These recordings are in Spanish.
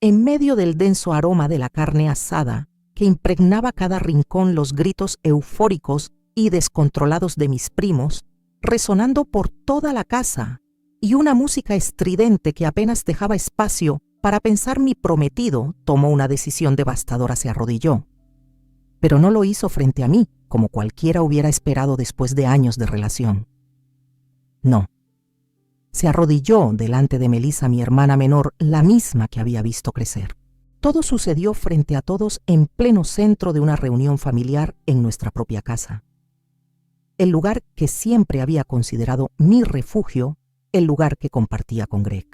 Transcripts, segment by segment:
En medio del denso aroma de la carne asada, que impregnaba cada rincón, los gritos eufóricos y descontrolados de mis primos, resonando por toda la casa, y una música estridente que apenas dejaba espacio para pensar, mi prometido tomó una decisión devastadora, se arrodilló. Pero no lo hizo frente a mí, como cualquiera hubiera esperado después de años de relación. No. Se arrodilló delante de Melissa, mi hermana menor, la misma que había visto crecer. Todo sucedió frente a todos en pleno centro de una reunión familiar en nuestra propia casa. El lugar que siempre había considerado mi refugio, el lugar que compartía con Greg.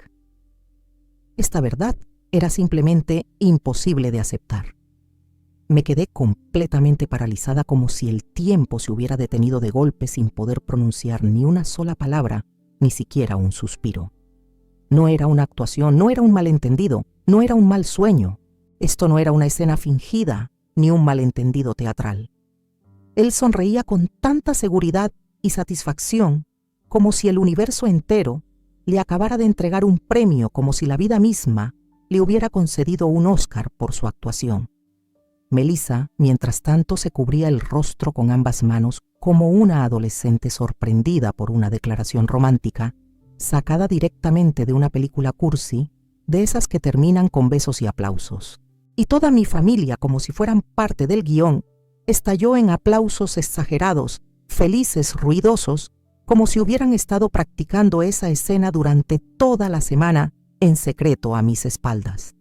Esta verdad era simplemente imposible de aceptar. Me quedé completamente paralizada, como si el tiempo se hubiera detenido de golpe, sin poder pronunciar ni una sola palabra, ni siquiera un suspiro. No era una actuación, no era un malentendido, no era un mal sueño. Esto no era una escena fingida, ni un malentendido teatral. Él sonreía con tanta seguridad y satisfacción, como si el universo entero le acabara de entregar un premio, como si la vida misma le hubiera concedido un Oscar por su actuación. Melissa, mientras tanto, se cubría el rostro con ambas manos, como una adolescente sorprendida por una declaración romántica, sacada directamente de una película cursi, de esas que terminan con besos y aplausos. Y toda mi familia, como si fueran parte del guión, estalló en aplausos exagerados, felices, ruidosos, como si hubieran estado practicando esa escena durante toda la semana en secreto a mis espaldas.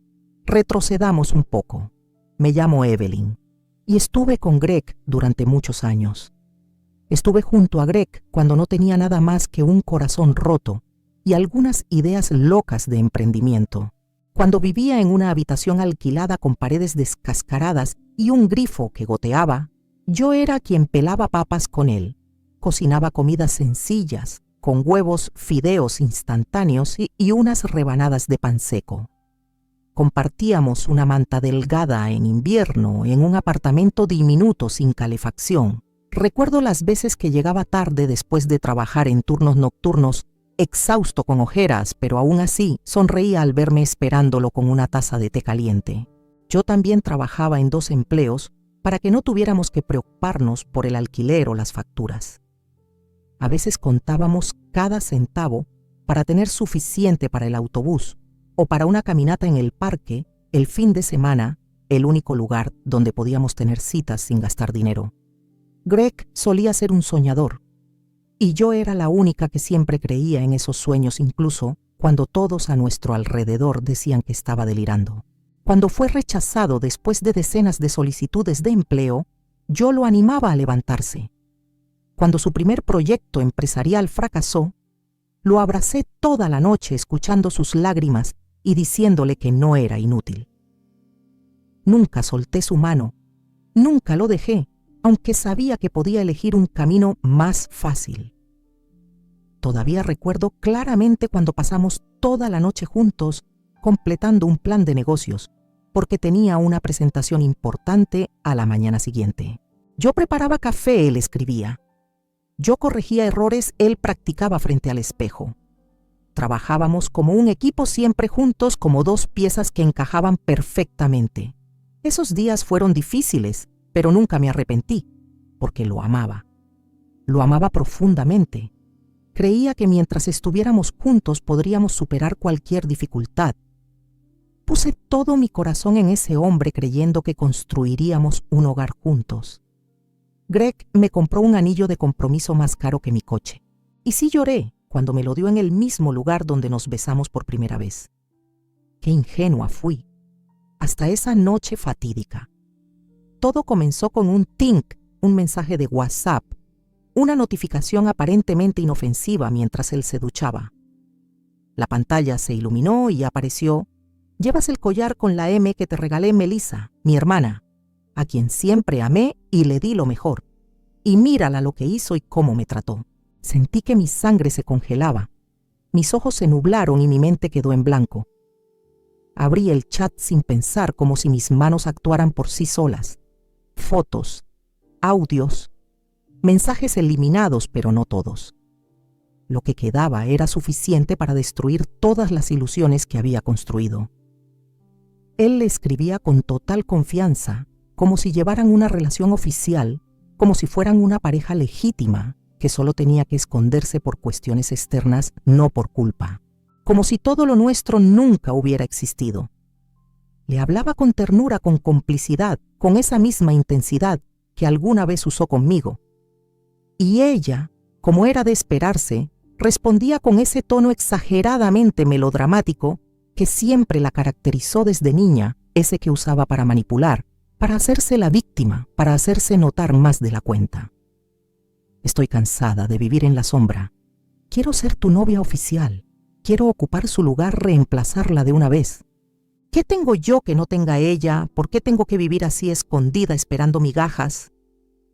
Retrocedamos un poco. Me llamo Evelyn y estuve con Greg durante muchos años. Estuve junto a Greg cuando no tenía nada más que un corazón roto y algunas ideas locas de emprendimiento. Cuando vivía en una habitación alquilada con paredes descascaradas y un grifo que goteaba, yo era quien pelaba papas con él. Cocinaba comidas sencillas, con huevos, fideos instantáneos y unas rebanadas de pan seco. Compartíamos una manta delgada en invierno en un apartamento diminuto sin calefacción. Recuerdo las veces que llegaba tarde después de trabajar en turnos nocturnos, exhausto, con ojeras, pero aún así sonreía al verme esperándolo con una taza de té caliente. Yo también trabajaba en 2 empleos para que no tuviéramos que preocuparnos por el alquiler o las facturas. A veces contábamos cada centavo para tener suficiente para el autobús o para una caminata en el parque el fin de semana, el único lugar donde podíamos tener citas sin gastar dinero. Greg solía ser un soñador, y yo era la única que siempre creía en esos sueños, incluso cuando todos a nuestro alrededor decían que estaba delirando. Cuando fue rechazado después de decenas de solicitudes de empleo, yo lo animaba a levantarse. Cuando su primer proyecto empresarial fracasó, lo abracé toda la noche escuchando sus lágrimas y diciéndole que no era inútil. Nunca solté su mano, nunca lo dejé, aunque sabía que podía elegir un camino más fácil. Todavía recuerdo claramente cuando pasamos toda la noche juntos completando un plan de negocios, porque tenía una presentación importante a la mañana siguiente. Yo preparaba café, él escribía. Yo corregía errores, él practicaba frente al espejo. Trabajábamos como un equipo, siempre juntos, como 2 piezas que encajaban perfectamente. Esos días fueron difíciles, pero nunca me arrepentí, porque lo amaba. Lo amaba profundamente. Creía que mientras estuviéramos juntos podríamos superar cualquier dificultad. Puse todo mi corazón en ese hombre, creyendo que construiríamos un hogar juntos. Greg me compró un anillo de compromiso más caro que mi coche. Y sí lloré cuando me lo dio en el mismo lugar donde nos besamos por primera vez. Qué ingenua fui. Hasta esa noche fatídica. Todo comenzó con un tink, un mensaje de WhatsApp, una notificación aparentemente inofensiva mientras él se duchaba. La pantalla se iluminó y apareció: «Llevas el collar con la M que te regalé, Melissa, mi hermana, a quien siempre amé y le di lo mejor. Y mírala lo que hizo y cómo me trató». Sentí que mi sangre se congelaba. Mis ojos se nublaron y mi mente quedó en blanco. Abrí el chat sin pensar, como si mis manos actuaran por sí solas. Fotos, audios, mensajes eliminados, pero no todos. Lo que quedaba era suficiente para destruir todas las ilusiones que había construido. Él le escribía con total confianza, como si llevaran una relación oficial, como si fueran una pareja legítima que solo tenía que esconderse por cuestiones externas, no por culpa, como si todo lo nuestro nunca hubiera existido. Le hablaba con ternura, con complicidad, con esa misma intensidad que alguna vez usó conmigo. Y ella, como era de esperarse, respondía con ese tono exageradamente melodramático que siempre la caracterizó desde niña, ese que usaba para manipular, para hacerse la víctima, para hacerse notar más de la cuenta. Estoy cansada de vivir en la sombra. Quiero ser tu novia oficial. Quiero ocupar su lugar, reemplazarla de una vez. ¿Qué tengo yo que no tenga ella? ¿Por qué tengo que vivir así escondida esperando migajas?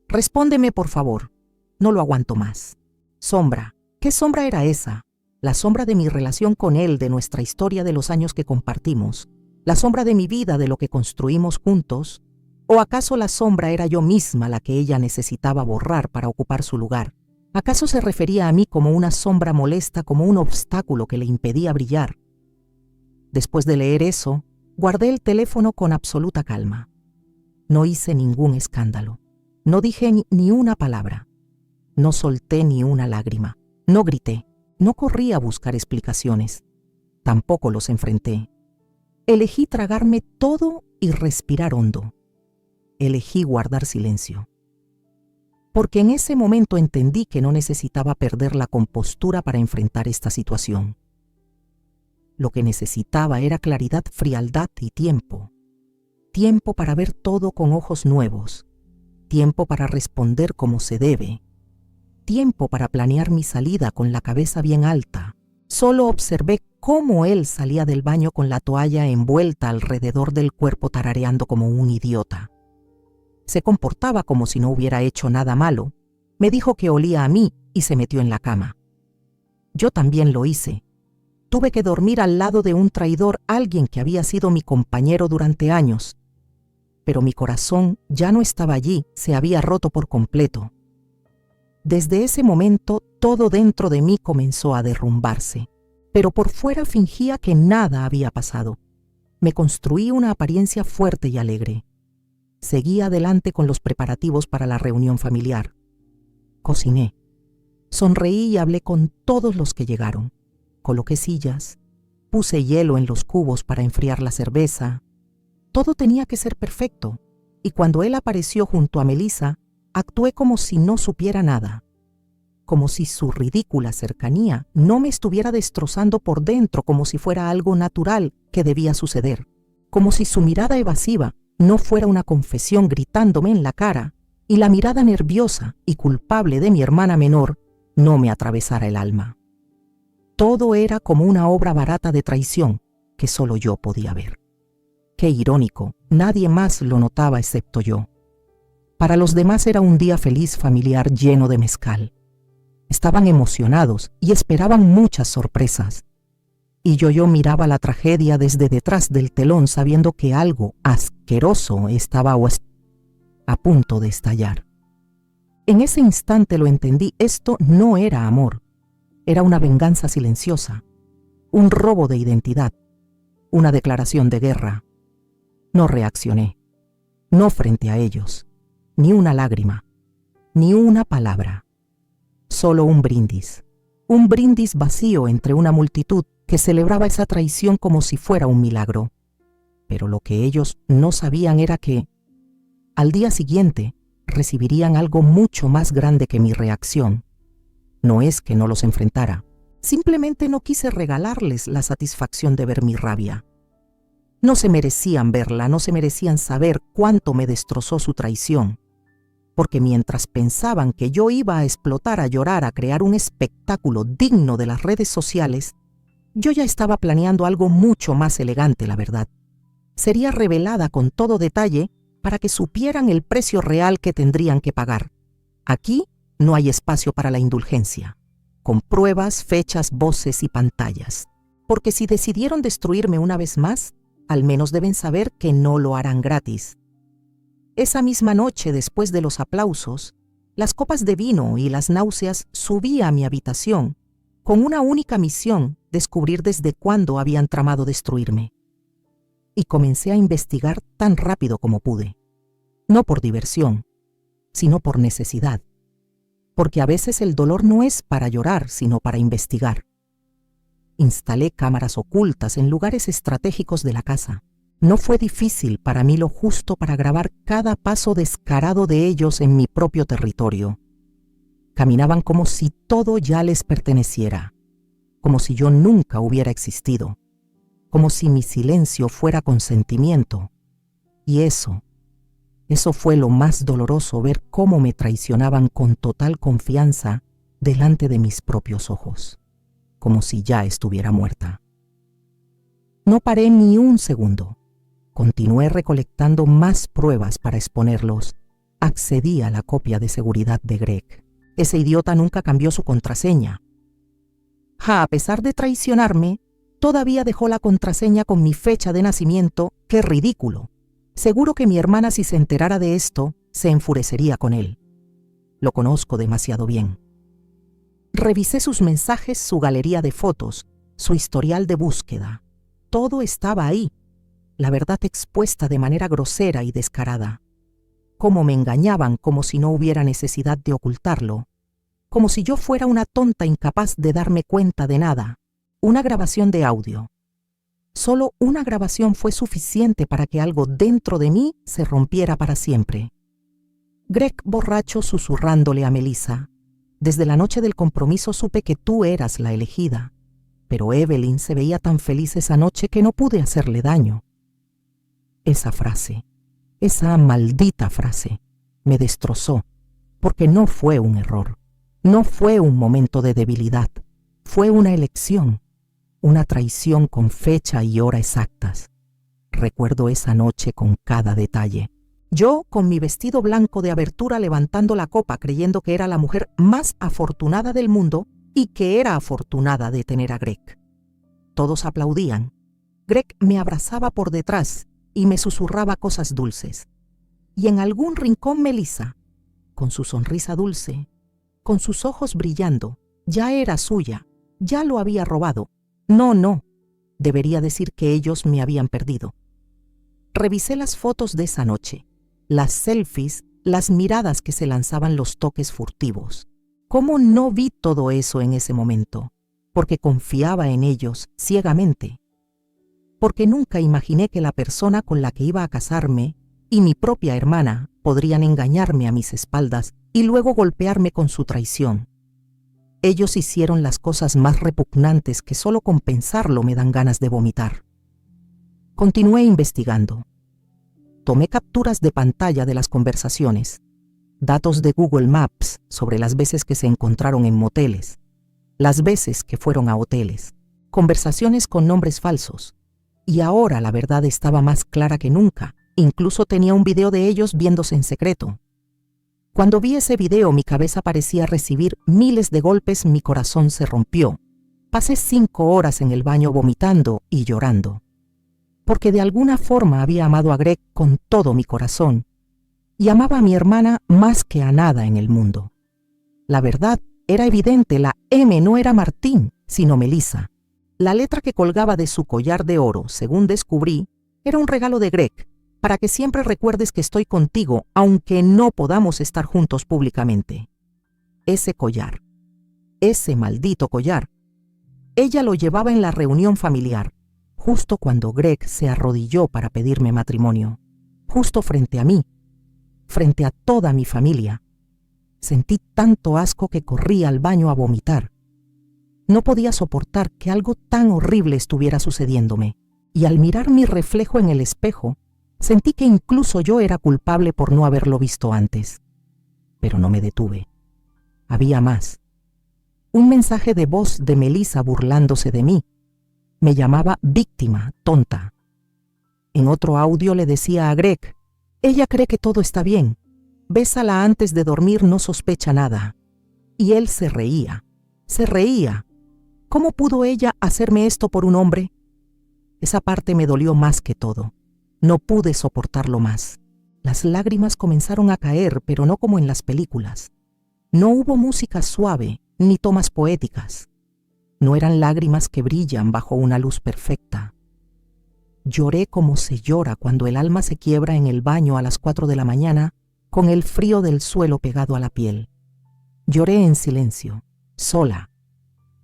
Respóndeme, por favor. No lo aguanto más. Sombra. ¿Qué sombra era esa? La sombra de mi relación con él, de nuestra historia, de los años que compartimos. La sombra de mi vida, de lo que construimos juntos. ¿O acaso la sombra era yo misma la que ella necesitaba borrar para ocupar su lugar? ¿Acaso se refería a mí como una sombra molesta, como un obstáculo que le impedía brillar? Después de leer eso, guardé el teléfono con absoluta calma. No hice ningún escándalo. No dije ni una palabra. No solté ni una lágrima. No grité. No corrí a buscar explicaciones. Tampoco los enfrenté. Elegí tragarme todo y respirar hondo. Elegí guardar silencio. Porque en ese momento entendí que no necesitaba perder la compostura para enfrentar esta situación. Lo que necesitaba era claridad, frialdad y tiempo. Tiempo para ver todo con ojos nuevos. Tiempo para responder como se debe. Tiempo para planear mi salida con la cabeza bien alta. Solo observé cómo él salía del baño con la toalla envuelta alrededor del cuerpo, tarareando como un idiota. Se comportaba como si no hubiera hecho nada malo. Me dijo que olía a mí y se metió en la cama. Yo también lo hice. Tuve que dormir al lado de un traidor, alguien que había sido mi compañero durante años. Pero mi corazón ya no estaba allí, se había roto por completo. Desde ese momento, todo dentro de mí comenzó a derrumbarse, pero por fuera fingía que nada había pasado. Me construí una apariencia fuerte y alegre. Seguí adelante con los preparativos para la reunión familiar. Cociné. Sonreí y hablé con todos los que llegaron. Coloqué sillas. Puse hielo en los cubos para enfriar la cerveza. Todo tenía que ser perfecto, y cuando él apareció junto a Melissa, actué como si no supiera nada, como si su ridícula cercanía no me estuviera destrozando por dentro, como si fuera algo natural que debía suceder, como si su mirada evasiva no fuera una confesión gritándome en la cara y la mirada nerviosa y culpable de mi hermana menor no me atravesara el alma. Todo era como una obra barata de traición que solo yo podía ver. Qué irónico, nadie más lo notaba excepto yo. Para los demás era un día feliz familiar lleno de mezcal. Estaban emocionados y esperaban muchas sorpresas. Y yo miraba la tragedia desde detrás del telón, sabiendo que algo asqueroso estaba a punto de estallar. En ese instante lo entendí, esto no era amor. Era una venganza silenciosa, un robo de identidad, una declaración de guerra. No reaccioné, no frente a ellos. Ni una lágrima, ni una palabra, solo un brindis vacío entre una multitud que celebraba esa traición como si fuera un milagro. Pero lo que ellos no sabían era que, al día siguiente, recibirían algo mucho más grande que mi reacción. No es que no los enfrentara, simplemente no quise regalarles la satisfacción de ver mi rabia. No se merecían verla, no se merecían saber cuánto me destrozó su traición. Porque mientras pensaban que yo iba a explotar, a llorar, a crear un espectáculo digno de las redes sociales, yo ya estaba planeando algo mucho más elegante, la verdad. Sería revelada con todo detalle para que supieran el precio real que tendrían que pagar. Aquí no hay espacio para la indulgencia, con pruebas, fechas, voces y pantallas. Porque si decidieron destruirme una vez más, al menos deben saber que no lo harán gratis. Esa misma noche, después de los aplausos, las copas de vino y las náuseas, subí a mi habitación con una única misión: descubrir desde cuándo habían tramado destruirme. y comencé a investigar tan rápido como pude. No por diversión, sino por necesidad. Porque a veces el dolor no es para llorar, sino para investigar. Instalé cámaras ocultas en lugares estratégicos de la casa. No fue difícil para mí lo justo para grabar cada paso descarado de ellos en mi propio territorio. Caminaban como si todo ya les perteneciera, como si yo nunca hubiera existido, como si mi silencio fuera consentimiento. Y eso fue lo más doloroso, ver cómo me traicionaban con total confianza delante de mis propios ojos, como si ya estuviera muerta. No paré ni un segundo. Continué recolectando más pruebas para exponerlos. Accedí a la copia de seguridad de Greg. Ese idiota nunca cambió su contraseña. A pesar de traicionarme, todavía dejó la contraseña con mi fecha de nacimiento. ¡Qué ridículo! Seguro que mi hermana, si se enterara de esto, se enfurecería con él. Lo conozco demasiado bien. Revisé sus mensajes, su galería de fotos, su historial de búsqueda. Todo estaba ahí. La verdad expuesta de manera grosera y descarada. Cómo me engañaban, como si no hubiera necesidad de ocultarlo. Como si yo fuera una tonta incapaz de darme cuenta de nada. Una grabación de audio. Solo una grabación fue suficiente para que algo dentro de mí se rompiera para siempre. Greg borracho susurrándole a Melissa. Desde la noche del compromiso supe que tú eras la elegida, pero Evelyn se veía tan feliz esa noche que no pude hacerle daño. Esa frase, esa maldita frase, me destrozó, porque no fue un error, no fue un momento de debilidad, fue una elección, una traición con fecha y hora exactas. Recuerdo esa noche con cada detalle. Yo, con mi vestido blanco de abertura, levantando la copa, creyendo que era la mujer más afortunada del mundo y que era afortunada de tener a Greg. Todos aplaudían. Greg me abrazaba por detrás y me susurraba cosas dulces. Y en algún rincón Melissa, con su sonrisa dulce, con sus ojos brillando, ya era suya, ya lo había robado. No, debería decir que ellos me habían perdido. Revisé las fotos de esa noche, las selfies, las miradas que se lanzaban, los toques furtivos. ¿Cómo no vi todo eso en ese momento? Porque confiaba en ellos ciegamente. Porque nunca imaginé que la persona con la que iba a casarme y mi propia hermana podrían engañarme a mis espaldas y luego golpearme con su traición. Ellos hicieron las cosas más repugnantes que solo con pensarlo me dan ganas de vomitar. Continué investigando. Tomé capturas de pantalla de las conversaciones, datos de Google Maps sobre las veces que se encontraron en moteles, las veces que fueron a hoteles, conversaciones con nombres falsos. Y ahora la verdad estaba más clara que nunca. Incluso tenía un video de ellos viéndose en secreto. Cuando vi ese video, mi cabeza parecía recibir miles de golpes, mi corazón se rompió. Pasé 5 horas en el baño vomitando y llorando. Porque de alguna forma había amado a Greg con todo mi corazón y amaba a mi hermana más que a nada en el mundo. La verdad era evidente, la M no era Martín, sino Melissa. La letra que colgaba de su collar de oro, según descubrí, era un regalo de Greg, para que siempre recuerdes que estoy contigo, aunque no podamos estar juntos públicamente. Ese collar, ese maldito collar, ella lo llevaba en la reunión familiar, justo cuando Greg se arrodilló para pedirme matrimonio, justo frente a mí, frente a toda mi familia. Sentí tanto asco que corrí al baño a vomitar. No podía soportar que algo tan horrible estuviera sucediéndome, y al mirar mi reflejo en el espejo, sentí que incluso yo era culpable por no haberlo visto antes. Pero no me detuve. Había más. Un mensaje de voz de Melissa burlándose de mí. Me llamaba víctima, tonta. En otro audio le decía a Greg, ella cree que todo está bien. Bésala antes de dormir, no sospecha nada. Y él se reía. Se reía. ¿Cómo pudo ella hacerme esto por un hombre? Esa parte me dolió más que todo. No pude soportarlo más. Las lágrimas comenzaron a caer, pero no como en las películas. No hubo música suave, ni tomas poéticas. No eran lágrimas que brillan bajo una luz perfecta. Lloré como se llora cuando el alma se quiebra en el baño a las 4 de la mañana con el frío del suelo pegado a la piel. Lloré en silencio, sola,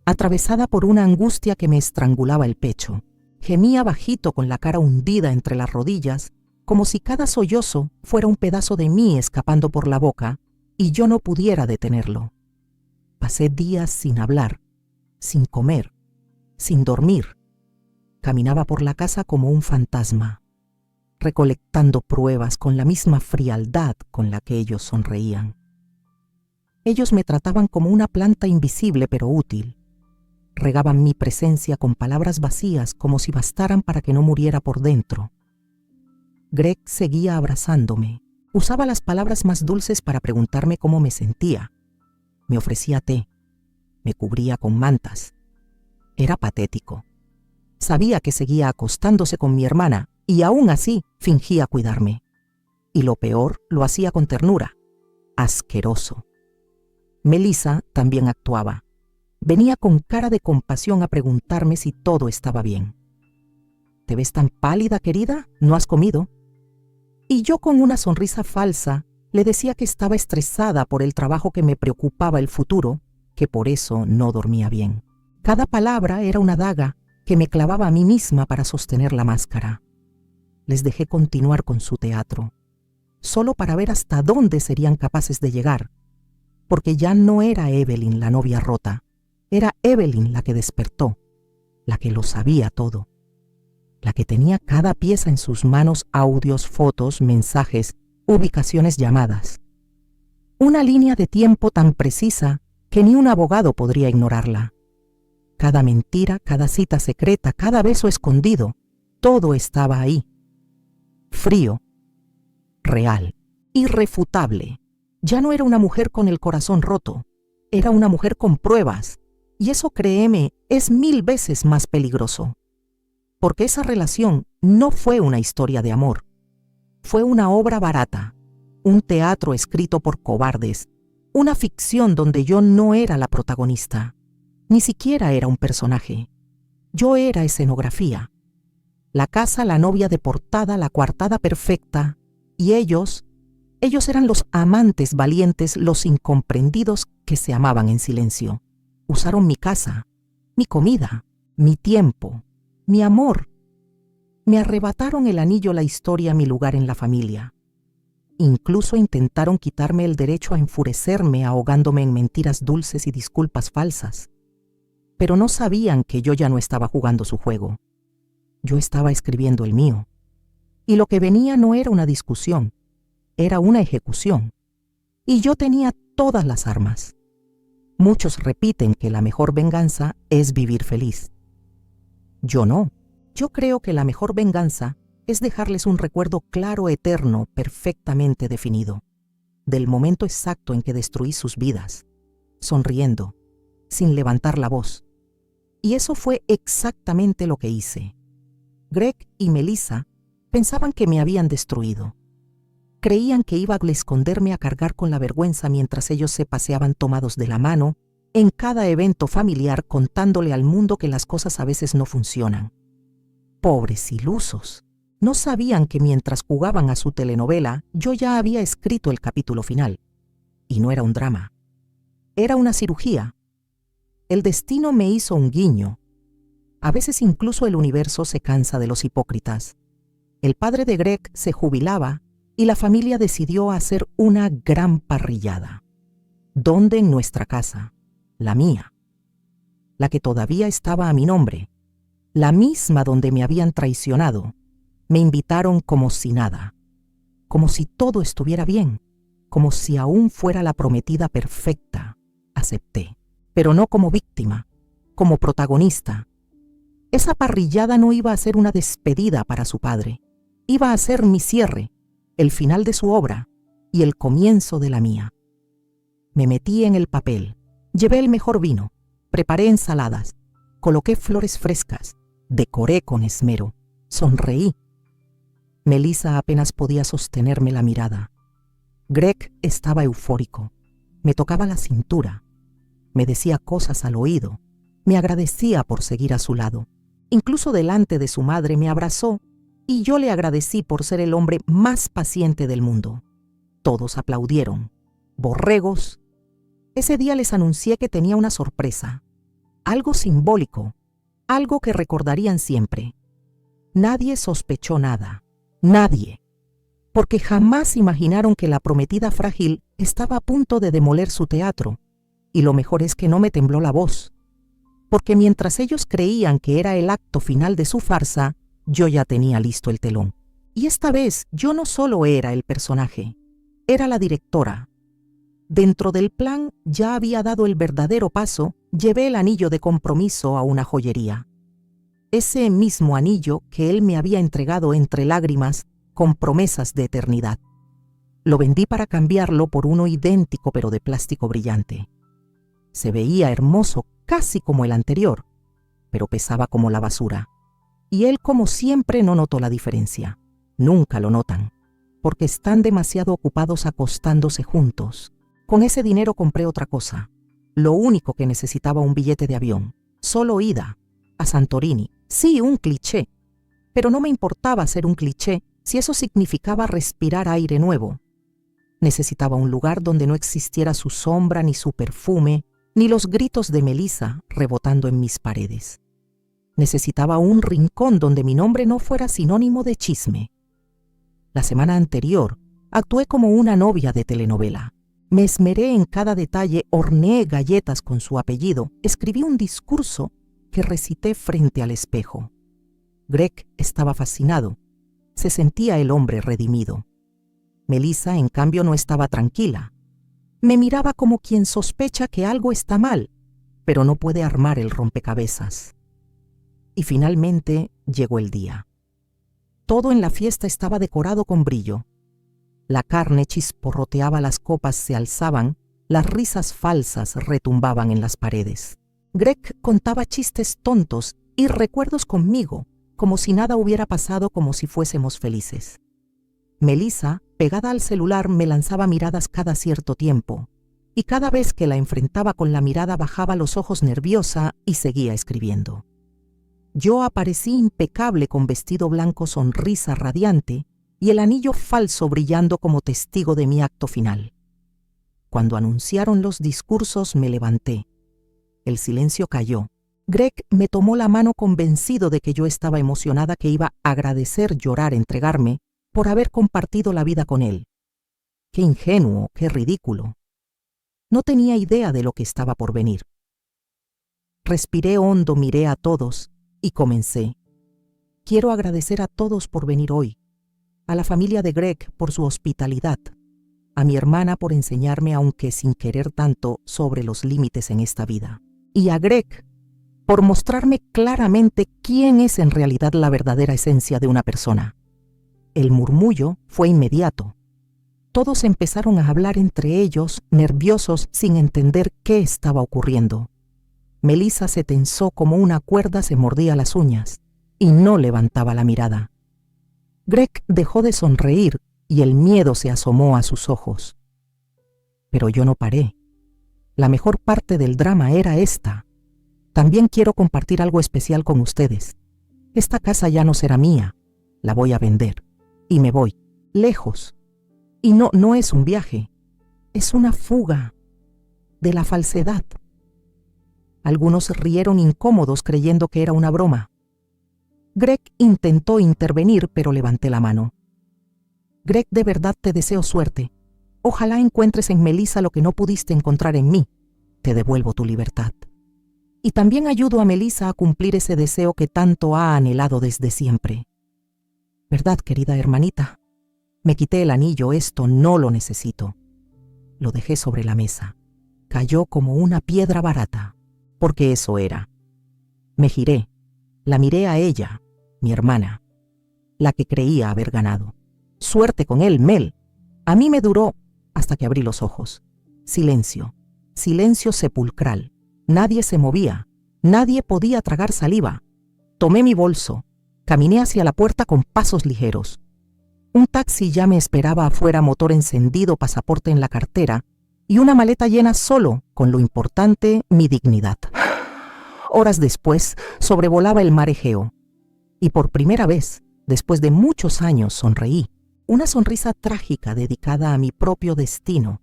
atravesada por una angustia que me estrangulaba el pecho. Gemía bajito con la cara hundida entre las rodillas, como si cada sollozo fuera un pedazo de mí escapando por la boca y yo no pudiera detenerlo. Pasé días sin hablar, sin comer, sin dormir. Caminaba por la casa como un fantasma, recolectando pruebas con la misma frialdad con la que ellos sonreían. Ellos me trataban como una planta invisible pero útil. Regaban mi presencia con palabras vacías como si bastaran para que no muriera por dentro. Greg seguía abrazándome. Usaba las palabras más dulces para preguntarme cómo me sentía. Me ofrecía té. Me cubría con mantas. Era patético. Sabía que seguía acostándose con mi hermana y aún así fingía cuidarme. Y lo peor, lo hacía con ternura. Asqueroso. Melissa también actuaba. Venía con cara de compasión a preguntarme si todo estaba bien. ¿Te ves tan pálida, querida? ¿No has comido? Y yo con una sonrisa falsa le decía que estaba estresada por el trabajo, que me preocupaba el futuro, que por eso no dormía bien. Cada palabra era una daga que me clavaba a mí misma para sostener la máscara. Les dejé continuar con su teatro, solo para ver hasta dónde serían capaces de llegar, porque ya no era Evelyn la novia rota, era Evelyn la que despertó, la que lo sabía todo, la que tenía cada pieza en sus manos: audios, fotos, mensajes, ubicaciones, llamadas. Una línea de tiempo tan precisa que ni un abogado podría ignorarla. Cada mentira, cada cita secreta, cada beso escondido, todo estaba ahí. Frío, real, irrefutable. Ya no era una mujer con el corazón roto, era una mujer con pruebas, y eso, créeme, es 1000 veces más peligroso. Porque esa relación no fue una historia de amor, fue una obra barata, un teatro escrito por cobardes, una ficción donde yo no era la protagonista. Ni siquiera era un personaje. Yo era escenografía. La casa, la novia de portada, la coartada perfecta. Y ellos eran los amantes valientes, los incomprendidos que se amaban en silencio. Usaron mi casa, mi comida, mi tiempo, mi amor. Me arrebataron el anillo, la historia, mi lugar en la familia. Incluso intentaron quitarme el derecho a enfurecerme ahogándome en mentiras dulces y disculpas falsas. Pero no sabían que yo ya no estaba jugando su juego. Yo estaba escribiendo el mío. Y lo que venía no era una discusión, era una ejecución. Y yo tenía todas las armas. Muchos repiten que la mejor venganza es vivir feliz. Yo no. Yo creo que la mejor venganza es dejarles un recuerdo claro, eterno, perfectamente definido, del momento exacto en que destruí sus vidas, sonriendo, sin levantar la voz. Y eso fue exactamente lo que hice. Greg y Melissa pensaban que me habían destruido. Creían que iba a esconderme a cargar con la vergüenza mientras ellos se paseaban tomados de la mano en cada evento familiar, contándole al mundo que las cosas a veces no funcionan. Pobres ilusos. No sabían que mientras jugaban a su telenovela, yo ya había escrito el capítulo final. Y no era un drama. Era una cirugía. El destino me hizo un guiño. A veces incluso el universo se cansa de los hipócritas. El padre de Greg se jubilaba y la familia decidió hacer una gran parrillada. ¿Dónde? En nuestra casa, la mía, la que todavía estaba a mi nombre, la misma donde me habían traicionado. Me invitaron como si nada, como si todo estuviera bien, como si aún fuera la prometida perfecta. Acepté. Pero no como víctima, como protagonista. Esa parrillada no iba a ser una despedida para su padre, iba a ser mi cierre, el final de su obra y el comienzo de la mía. Me metí en el papel, llevé el mejor vino, preparé ensaladas, coloqué flores frescas, decoré con esmero, sonreí. Melissa apenas podía sostenerme la mirada. Greg estaba eufórico, me tocaba la cintura, me decía cosas al oído, me agradecía por seguir a su lado. Incluso delante de su madre me abrazó y yo le agradecí por ser el hombre más paciente del mundo. Todos aplaudieron. Borregos. Ese día les anuncié que tenía una sorpresa, algo simbólico, algo que recordarían siempre. Nadie sospechó nada, nadie, porque jamás imaginaron que la prometida frágil estaba a punto de demoler su teatro, y lo mejor es que no me tembló la voz, porque mientras ellos creían que era el acto final de su farsa, yo ya tenía listo el telón. Y esta vez yo no solo era el personaje, era la directora. Dentro del plan ya había dado el verdadero paso, llevé el anillo de compromiso a una joyería. Ese mismo anillo que él me había entregado entre lágrimas con promesas de eternidad. Lo vendí para cambiarlo por uno idéntico pero de plástico brillante. Se veía hermoso, casi como el anterior, pero pesaba como la basura. Y él, como siempre, no notó la diferencia. Nunca lo notan, porque están demasiado ocupados acostándose juntos. Con ese dinero compré otra cosa. Lo único que necesitaba un billete de avión. Solo ida, a Santorini. Sí, un cliché. Pero no me importaba ser un cliché si eso significaba respirar aire nuevo. Necesitaba un lugar donde no existiera su sombra, ni su perfume, ni los gritos de Melissa rebotando en mis paredes. Necesitaba un rincón donde mi nombre no fuera sinónimo de chisme. La semana anterior actué como una novia de telenovela. Me esmeré en cada detalle, horneé galletas con su apellido, escribí un discurso que recité frente al espejo. Greg estaba fascinado. Se sentía el hombre redimido. Melissa, en cambio, no estaba tranquila. Me miraba como quien sospecha que algo está mal, pero no puede armar el rompecabezas. Y finalmente llegó el día. Todo en la fiesta estaba decorado con brillo. La carne chisporroteaba, las copas se alzaban, las risas falsas retumbaban en las paredes. Greg contaba chistes tontos y recuerdos conmigo, como si nada hubiera pasado, como si fuésemos felices. Melissa, pegada al celular, me lanzaba miradas cada cierto tiempo, y cada vez que la enfrentaba con la mirada bajaba los ojos nerviosa y seguía escribiendo. Yo aparecí impecable con vestido blanco, sonrisa radiante y el anillo falso brillando como testigo de mi acto final. Cuando anunciaron los discursos me levanté. El silencio cayó. Greg me tomó la mano convencido de que yo estaba emocionada, que iba a agradecer, llorar, entregarme por haber compartido la vida con él. Qué ingenuo, qué ridículo. No tenía idea de lo que estaba por venir. Respiré hondo, miré a todos y comencé. Quiero agradecer a todos por venir hoy, a la familia de Greg por su hospitalidad, a mi hermana por enseñarme, aunque sin querer tanto, sobre los límites en esta vida, y a Greg por mostrarme claramente quién es en realidad la verdadera esencia de una persona. El murmullo fue inmediato. Todos empezaron a hablar entre ellos, nerviosos, sin entender qué estaba ocurriendo. Melissa se tensó como una cuerda, se mordía las uñas y no levantaba la mirada. Greg dejó de sonreír y el miedo se asomó a sus ojos. Pero yo no paré. La mejor parte del drama era esta. También quiero compartir algo especial con ustedes. Esta casa ya no será mía. La voy a vender. Y me voy, lejos. Y no es un viaje. Es una fuga de la falsedad. Algunos rieron incómodos creyendo que era una broma. Greg intentó intervenir, pero levanté la mano. Greg, de verdad te deseo suerte. Ojalá encuentres en Melissa lo que no pudiste encontrar en mí. Te devuelvo tu libertad. Y también ayudo a Melissa a cumplir ese deseo que tanto ha anhelado desde siempre. ¿Verdad, querida hermanita? Me quité el anillo, esto no lo necesito. Lo dejé sobre la mesa. Cayó como una piedra barata, porque eso era. Me giré, la miré a ella, mi hermana, la que creía haber ganado. Suerte con él, Mel. A mí me duró hasta que abrí los ojos. Silencio, silencio sepulcral. Nadie se movía, nadie podía tragar saliva. Tomé mi bolso, caminé hacia la puerta con pasos ligeros. Un taxi ya me esperaba afuera, motor encendido, pasaporte en la cartera y una maleta llena solo con lo importante, mi dignidad. Horas después, sobrevolaba el mar Egeo y por primera vez Después de muchos años sonreí, una sonrisa trágica dedicada a mi propio destino.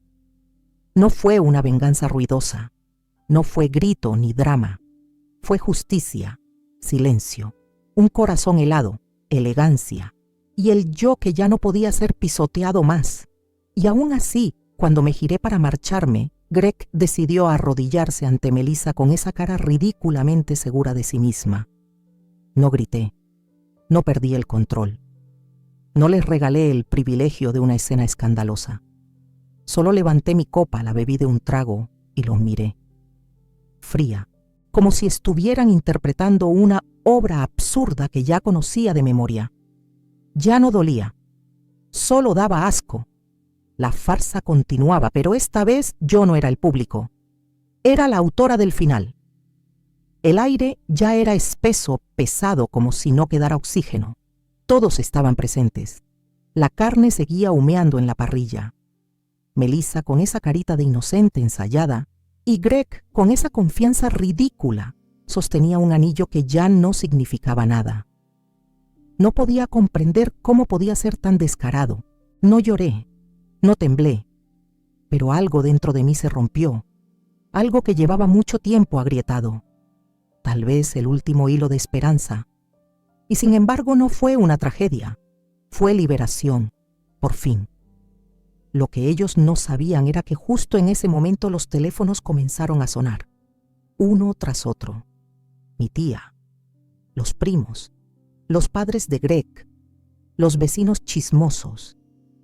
No fue una venganza ruidosa, no fue grito ni drama, fue justicia, silencio, un corazón helado, elegancia, y el yo que ya no podía ser pisoteado más. Y aún así, cuando me giré para marcharme, Greg decidió arrodillarse ante Melissa con esa cara ridículamente segura de sí misma. No grité, no perdí el control. No les regalé el privilegio de una escena escandalosa. Solo levanté mi copa, la bebí de un trago y los miré. Fría, como si estuvieran interpretando una obra absurda que ya conocía de memoria. Ya no dolía, solo daba asco. La farsa continuaba, pero esta vez yo no era el público. Era la autora del final. El aire ya era espeso, pesado, como si no quedara oxígeno. Todos estaban presentes. La carne seguía humeando en la parrilla. Melissa con esa carita de inocente ensayada y Greg con esa confianza ridícula sostenía un anillo que ya no significaba nada. No podía comprender cómo podía ser tan descarado. No lloré, no temblé, pero algo dentro de mí se rompió, algo que llevaba mucho tiempo agrietado, tal vez el último hilo de esperanza. Y sin embargo no fue una tragedia, fue liberación, por fin. Lo que ellos no sabían era que justo en ese momento los teléfonos comenzaron a sonar, uno tras otro. Mi tía, los primos, los padres de Greg, los vecinos chismosos,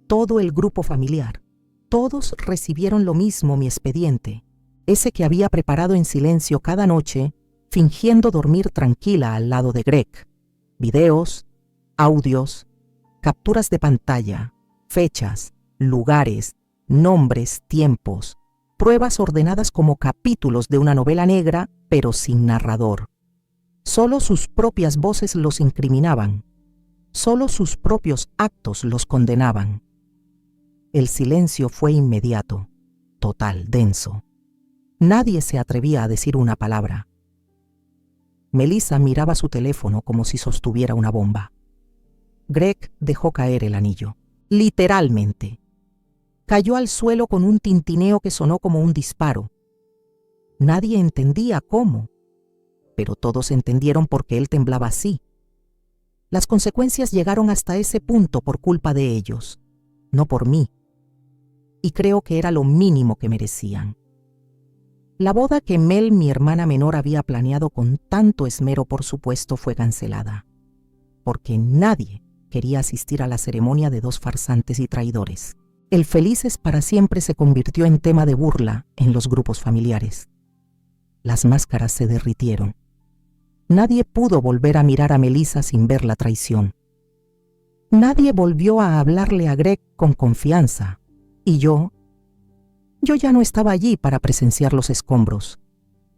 todo el grupo familiar. Todos recibieron lo mismo mi expediente, ese que había preparado en silencio cada noche, fingiendo dormir tranquila al lado de Greg. Videos, audios, capturas de pantalla, fechas, lugares, nombres, tiempos, pruebas ordenadas como capítulos de una novela negra, pero sin narrador. Solo sus propias voces los incriminaban. Solo sus propios actos los condenaban. El silencio fue inmediato, total, denso. Nadie se atrevía a decir una palabra. Melissa miraba su teléfono como si sostuviera una bomba. Greg dejó caer el anillo, literalmente. Cayó al suelo con un tintineo que sonó como un disparo. Nadie entendía cómo, pero todos entendieron por qué él temblaba así. Las consecuencias llegaron hasta ese punto por culpa de ellos, no por mí. Y creo que era lo mínimo que merecían. La boda que Mel, mi hermana menor, había planeado con tanto esmero, por supuesto, fue cancelada, porque nadie quería asistir a la ceremonia de dos farsantes y traidores. El felices para siempre se convirtió en tema de burla en los grupos familiares. Las máscaras se derritieron. Nadie pudo volver a mirar a Melissa sin ver la traición. Nadie volvió a hablarle a Greg con confianza. Y yo ya no estaba allí para presenciar los escombros.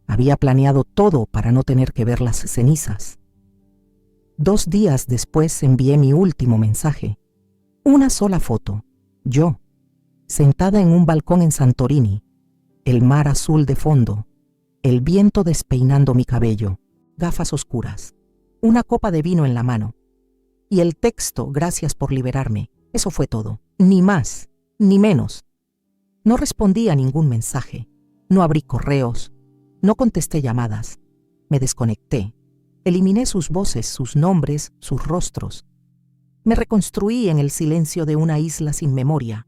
Había planeado todo para no tener que ver las cenizas. 2 días después envié mi último mensaje. Una sola foto. Yo, sentada en un balcón en Santorini, el mar azul de fondo, el viento despeinando mi cabello, gafas oscuras, una copa de vino en la mano. Y el texto, gracias por liberarme. Eso fue todo. Ni más, ni menos. No respondí a ningún mensaje. No abrí correos. No contesté llamadas. Me desconecté. Eliminé sus voces, sus nombres, sus rostros. Me reconstruí en el silencio de una isla sin memoria.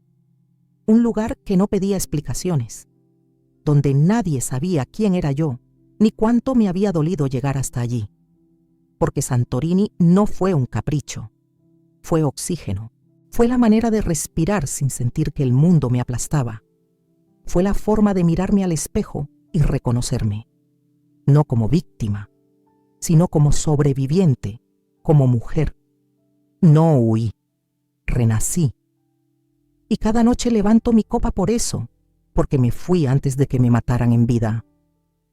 Un lugar que no pedía explicaciones. Donde nadie sabía quién era yo, ni cuánto me había dolido llegar hasta allí. Porque Santorini no fue un capricho. Fue oxígeno. Fue la manera de respirar sin sentir que el mundo me aplastaba. Fue la forma de mirarme al espejo y reconocerme. No como víctima, sino como sobreviviente, como mujer. No huí, renací. Y cada noche levanto mi copa por eso, porque me fui antes de que me mataran en vida,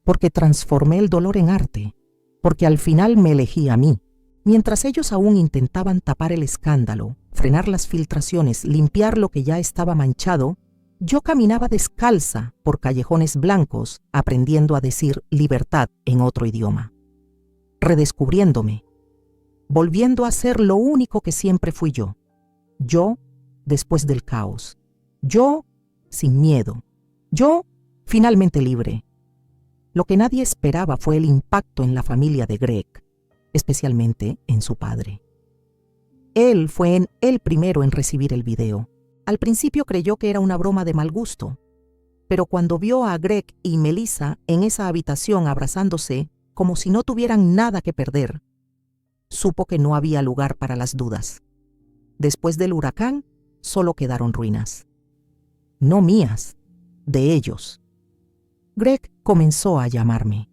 porque transformé el dolor en arte, porque al final me elegí a mí. Mientras ellos aún intentaban tapar el escándalo, frenar las filtraciones, limpiar lo que ya estaba manchado, yo caminaba descalza por callejones blancos, aprendiendo a decir libertad en otro idioma, redescubriéndome, volviendo a ser lo único que siempre fui yo. Yo, después del caos. Yo, sin miedo. Yo, finalmente libre. Lo que nadie esperaba fue el impacto en la familia de Greg, especialmente en su padre. Él fue el primero en recibir el video. Al principio creyó que era una broma de mal gusto, pero cuando vio a Greg y Melissa en esa habitación abrazándose como si no tuvieran nada que perder, supo que no había lugar para las dudas. Después del huracán, solo quedaron ruinas. No mías, de ellos. Greg comenzó a llamarme.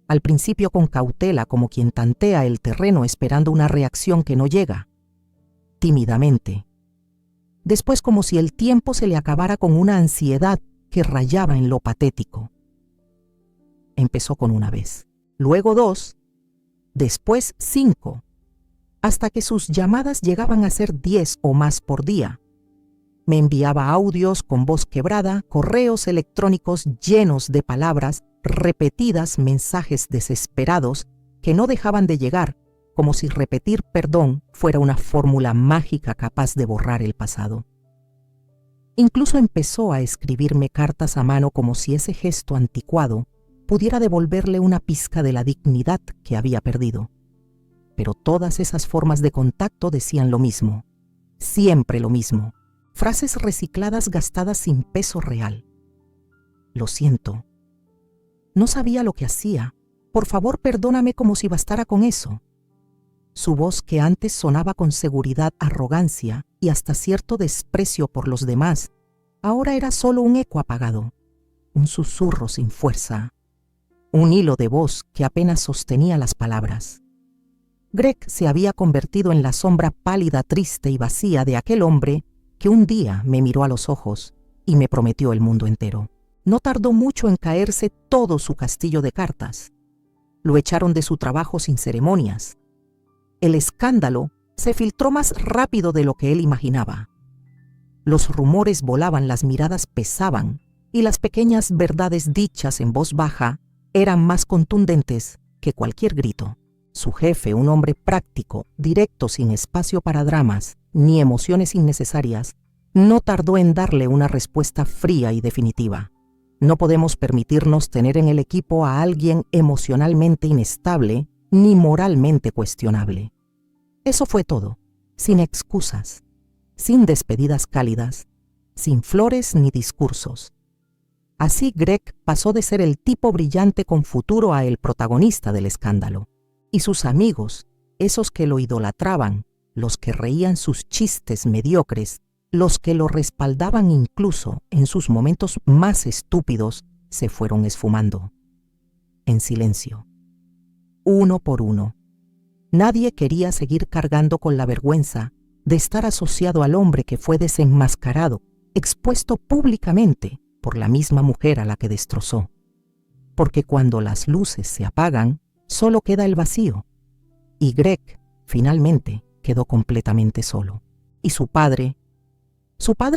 Al principio con cautela, como quien tantea el terreno esperando una reacción que no llega. Tímidamente. Después como si el tiempo se le acabara con una ansiedad que rayaba en lo patético. Empezó con una vez, luego 2, después 5, hasta que sus llamadas llegaban a ser 10 o más por día. Me enviaba audios con voz quebrada, correos electrónicos llenos de palabras repetidas, mensajes desesperados que no dejaban de llegar, como si repetir perdón fuera una fórmula mágica capaz de borrar el pasado. Incluso empezó a escribirme cartas a mano como si ese gesto anticuado pudiera devolverle una pizca de la dignidad que había perdido. Pero todas esas formas de contacto decían lo mismo, siempre lo mismo, frases recicladas gastadas sin peso real. Lo siento. No sabía lo que hacía. Por favor, perdóname, como si bastara con eso. Su voz, que antes sonaba con seguridad, arrogancia y hasta cierto desprecio por los demás, ahora era solo un eco apagado, un susurro sin fuerza, un hilo de voz que apenas sostenía las palabras. Greg se había convertido en la sombra pálida, triste y vacía de aquel hombre que un día me miró a los ojos y me prometió el mundo entero. No tardó mucho en caerse todo su castillo de cartas. Lo echaron de su trabajo sin ceremonias. El escándalo se filtró más rápido de lo que él imaginaba. Los rumores volaban, las miradas pesaban, y las pequeñas verdades dichas en voz baja eran más contundentes que cualquier grito. Su jefe, un hombre práctico, directo, sin espacio para dramas ni emociones innecesarias, no tardó en darle una respuesta fría y definitiva. No podemos permitirnos tener en el equipo a alguien emocionalmente inestable ni moralmente cuestionable. Eso fue todo, sin excusas, sin despedidas cálidas, sin flores ni discursos. Así Greg pasó de ser el tipo brillante con futuro a el protagonista del escándalo. Y sus amigos, esos que lo idolatraban, los que reían sus chistes mediocres, los que lo respaldaban incluso en sus momentos más estúpidos, se fueron esfumando. En silencio. Uno por uno. Nadie quería seguir cargando con la vergüenza de estar asociado al hombre que fue desenmascarado, expuesto públicamente por la misma mujer a la que destrozó. Porque cuando las luces se apagan, solo queda el vacío. Y Greg, finalmente, quedó completamente solo. Y su padre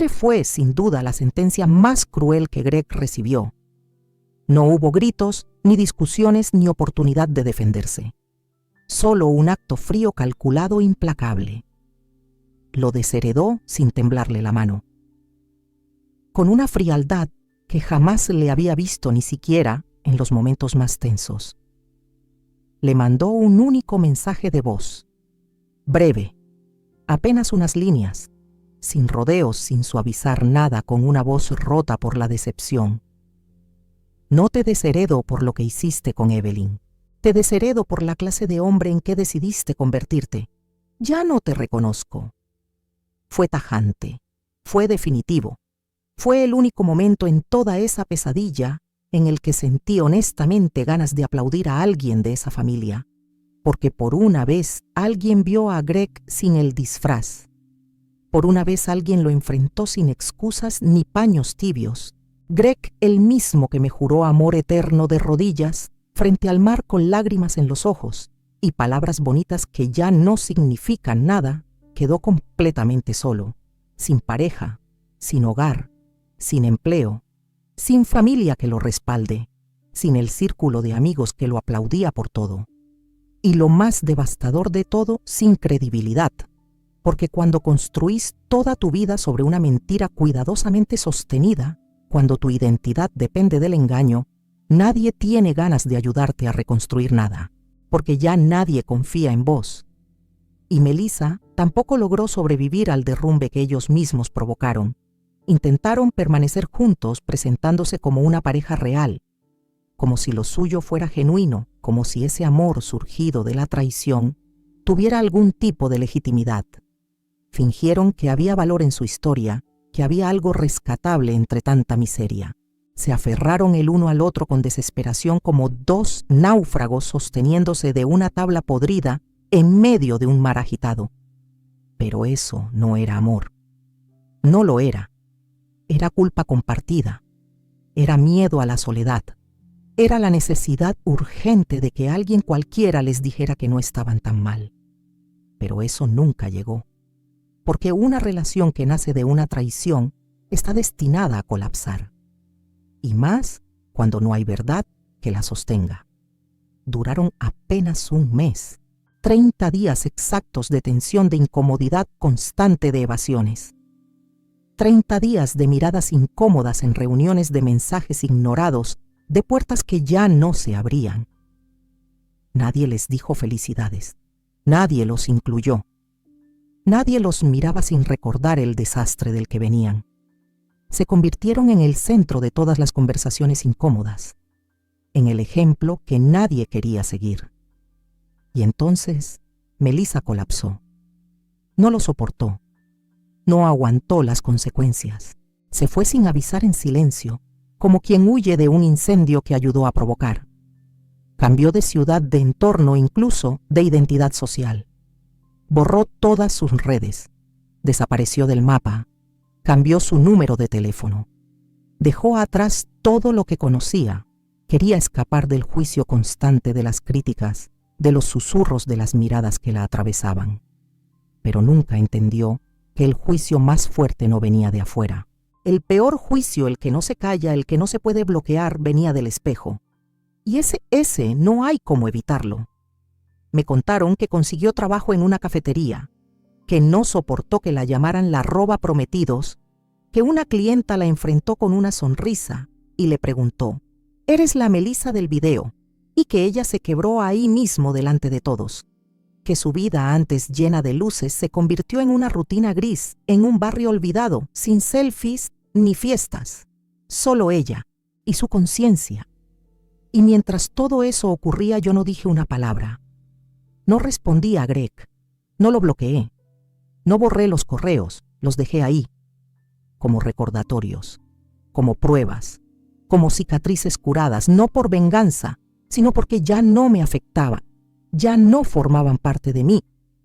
fue, sin duda, la sentencia más cruel que Greg recibió. No hubo gritos, ni discusiones, ni oportunidad de defenderse. Solo un acto frío, calculado, implacable. Lo desheredó sin temblarle la mano. Con una frialdad que jamás le había visto ni siquiera en los momentos más tensos. Le mandó un único mensaje de voz, breve, apenas unas líneas, sin rodeos, sin suavizar nada, con una voz rota por la decepción. No te desheredo por lo que hiciste con Evelyn. Te desheredo por la clase de hombre en que decidiste convertirte. Ya no te reconozco. Fue tajante, fue definitivo. Fue el único momento en toda esa pesadilla en el que sentí honestamente ganas de aplaudir a alguien de esa familia, porque por una vez alguien vio a Greg sin el disfraz. Por una vez alguien lo enfrentó sin excusas ni paños tibios. Greg, el mismo que me juró amor eterno de rodillas, frente al mar con lágrimas en los ojos y palabras bonitas que ya no significan nada, quedó completamente solo, sin pareja, sin hogar, sin empleo, sin familia que lo respalde, sin el círculo de amigos que lo aplaudía por todo. Y lo más devastador de todo, sin credibilidad. Porque cuando construís toda tu vida sobre una mentira cuidadosamente sostenida, cuando tu identidad depende del engaño, nadie tiene ganas de ayudarte a reconstruir nada, porque ya nadie confía en vos. Y Melissa tampoco logró sobrevivir al derrumbe que ellos mismos provocaron. Intentaron permanecer juntos presentándose como una pareja real, como si lo suyo fuera genuino, como si ese amor surgido de la traición tuviera algún tipo de legitimidad. Fingieron que había valor en su historia, que había algo rescatable entre tanta miseria. Se aferraron el uno al otro con desesperación como dos náufragos sosteniéndose de una tabla podrida en medio de un mar agitado. Pero eso no era amor. No lo era. Era culpa compartida. Era miedo a la soledad. Era la necesidad urgente de que alguien cualquiera les dijera que no estaban tan mal. Pero eso nunca llegó. Porque una relación que nace de una traición está destinada a colapsar. Y más cuando no hay verdad que la sostenga. Duraron apenas un mes, 30 días exactos de tensión, de incomodidad constante, de evasiones. 30 días de miradas incómodas en reuniones, de mensajes ignorados, de puertas que ya no se abrían. Nadie les dijo felicidades. Nadie los incluyó. Nadie los miraba sin recordar el desastre del que venían. Se convirtieron en el centro de todas las conversaciones incómodas, en el ejemplo que nadie quería seguir. Y entonces Melissa colapsó. No lo soportó. No aguantó las consecuencias. Se fue sin avisar, en silencio, como quien huye de un incendio que ayudó a provocar. Cambió de ciudad, de entorno, incluso de identidad social. Borró todas sus redes. Desapareció del mapa. Cambió su número de teléfono. Dejó atrás todo lo que conocía. Quería escapar del juicio constante, de las críticas, de los susurros de las miradas que la atravesaban. Pero nunca entendió que el juicio más fuerte no venía de afuera. El peor juicio, el que no se calla, el que no se puede bloquear, venía del espejo. Y ese no hay cómo evitarlo. Me contaron que consiguió trabajo en una cafetería, que no soportó que la llamaran la roba prometidos, que una clienta la enfrentó con una sonrisa y le preguntó: «¿Eres la Melissa del video?», y que ella se quebró ahí mismo delante de todos. Que su vida, antes llena de luces, se convirtió en una rutina gris, en un barrio olvidado, sin selfies ni fiestas. Solo ella y su conciencia. Y mientras todo eso ocurría, yo no dije una palabra. No respondí a Greg. No lo bloqueé. No borré los correos. Los dejé ahí. Como recordatorios. Como pruebas. Como cicatrices curadas. No por venganza, sino porque ya no me afectaban. Ya no formaban parte de mí.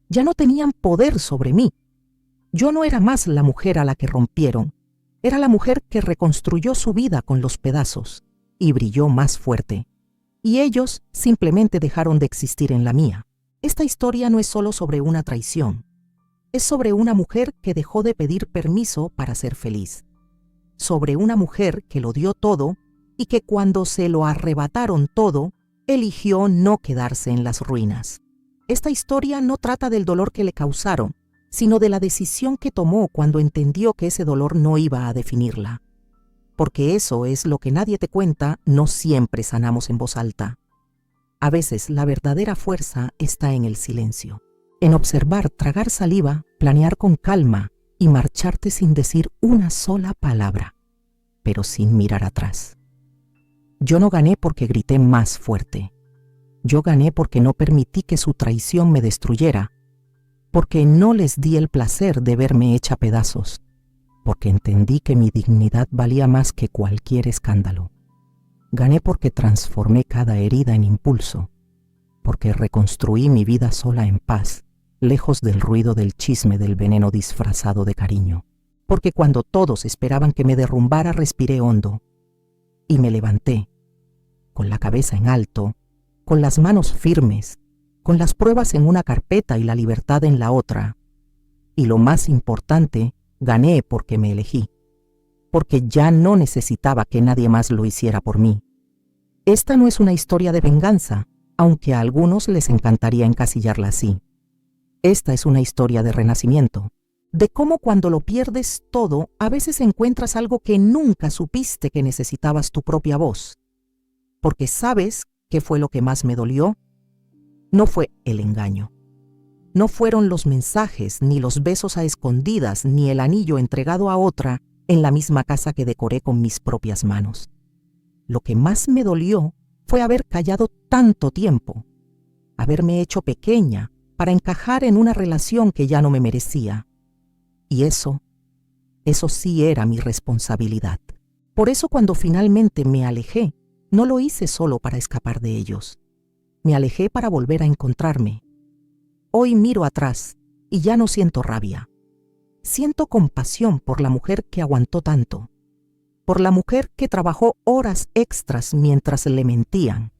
Ya no tenían poder sobre mí. Yo no era más la mujer a la que rompieron. Era la mujer que reconstruyó su vida con los pedazos y brilló más fuerte. Y ellos simplemente dejaron de existir en la mía. Esta historia no es solo sobre una traición. Es sobre una mujer que dejó de pedir permiso para ser feliz. Sobre una mujer que lo dio todo y que cuando se lo arrebataron todo, eligió no quedarse en las ruinas. Esta historia no trata del dolor que le causaron, sino de la decisión que tomó cuando entendió que ese dolor no iba a definirla. Porque eso es lo que nadie te cuenta, no siempre sanamos en voz alta. A veces la verdadera fuerza está en el silencio, en observar, tragar saliva, planear con calma y marcharte sin decir una sola palabra, pero sin mirar atrás. Yo no gané porque grité más fuerte. Yo gané porque no permití que su traición me destruyera, porque no les di el placer de verme hecha pedazos, porque entendí que mi dignidad valía más que cualquier escándalo. Gané porque transformé cada herida en impulso, porque reconstruí mi vida sola en paz, lejos del ruido del chisme, del veneno disfrazado de cariño, porque cuando todos esperaban que me derrumbara, respiré hondo y me levanté, con la cabeza en alto, con las manos firmes, con las pruebas en una carpeta y la libertad en la otra. Y lo más importante, gané porque me elegí, porque ya no necesitaba que nadie más lo hiciera por mí. Esta no es una historia de venganza, aunque a algunos les encantaría encasillarla así. Esta es una historia de renacimiento, de cómo cuando lo pierdes todo, a veces encuentras algo que nunca supiste que necesitabas tu propia voz. Porque ¿sabes qué fue lo que más me dolió? No fue el engaño. No fueron los mensajes, ni los besos a escondidas, ni el anillo entregado a otra en la misma casa que decoré con mis propias manos. Lo que más me dolió fue haber callado tanto tiempo, haberme hecho pequeña para encajar en una relación que ya no me merecía. Y eso sí era mi responsabilidad. Por eso cuando finalmente me alejé, no lo hice solo para escapar de ellos. Me alejé para volver a encontrarme. Hoy miro atrás y ya no siento rabia. Siento compasión por la mujer que aguantó tanto, por la mujer que trabajó horas extras mientras le mentían,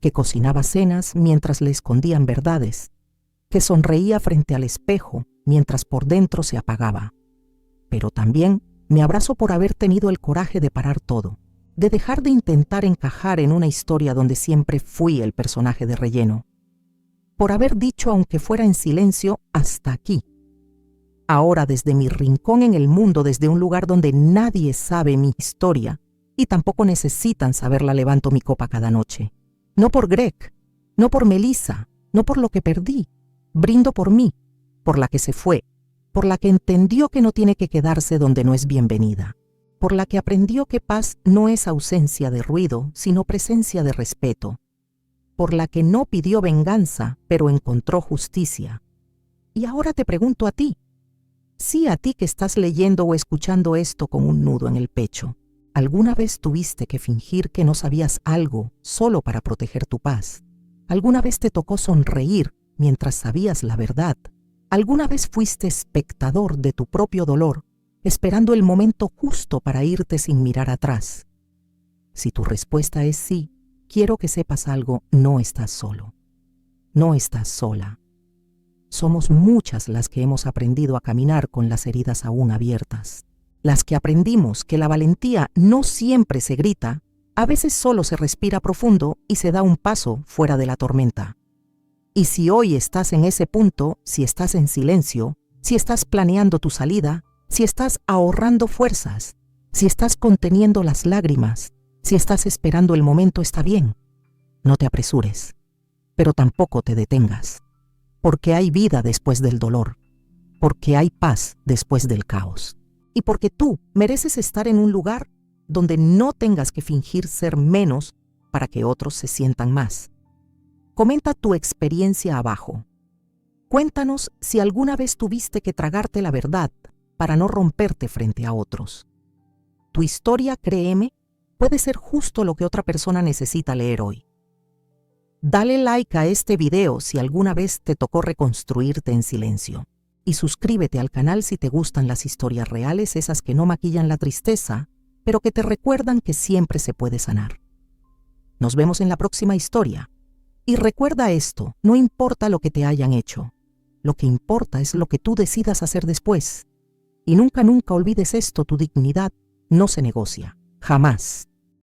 que cocinaba cenas mientras le escondían verdades, que sonreía frente al espejo mientras por dentro se apagaba. Pero también me abrazo por haber tenido el coraje de parar todo, de dejar de intentar encajar en una historia donde siempre fui el personaje de relleno, por haber dicho, aunque fuera en silencio, hasta aquí. Ahora desde mi rincón en el mundo, desde un lugar donde nadie sabe mi historia y tampoco necesitan saberla, levanto mi copa cada noche. No por Greg, no por Melissa, no por lo que perdí. Brindo por mí, por la que se fue, por la que entendió que no tiene que quedarse donde no es bienvenida, por la que aprendió que paz no es ausencia de ruido, sino presencia de respeto, por la que no pidió venganza, pero encontró justicia. Y ahora te pregunto a ti, sí, a ti que estás leyendo o escuchando esto con un nudo en el pecho, ¿alguna vez tuviste que fingir que no sabías algo solo para proteger tu paz? ¿Alguna vez te tocó sonreír mientras sabías la verdad? ¿Alguna vez fuiste espectador de tu propio dolor, esperando el momento justo para irte sin mirar atrás? Si tu respuesta es sí, quiero que sepas algo: no estás solo. No estás sola. Somos muchas las que hemos aprendido a caminar con las heridas aún abiertas. Las que aprendimos que la valentía no siempre se grita, a veces solo se respira profundo y se da un paso fuera de la tormenta. Y si hoy estás en ese punto, si estás en silencio, si estás planeando tu salida, si estás ahorrando fuerzas, si estás conteniendo las lágrimas, si estás esperando el momento, está bien. No te apresures, pero tampoco te detengas, porque hay vida después del dolor, porque hay paz después del caos, y porque tú mereces estar en un lugar donde no tengas que fingir ser menos para que otros se sientan más. Comenta tu experiencia abajo. Cuéntanos si alguna vez tuviste que tragarte la verdad para no romperte frente a otros. Tu historia, créeme, puede ser justo lo que otra persona necesita leer hoy. Dale like a este video si alguna vez te tocó reconstruirte en silencio. Y suscríbete al canal si te gustan las historias reales, esas que no maquillan la tristeza, pero que te recuerdan que siempre se puede sanar. Nos vemos en la próxima historia. Y recuerda esto: no importa lo que te hayan hecho, lo que importa es lo que tú decidas hacer después. Y nunca olvides esto: tu dignidad no se negocia, jamás.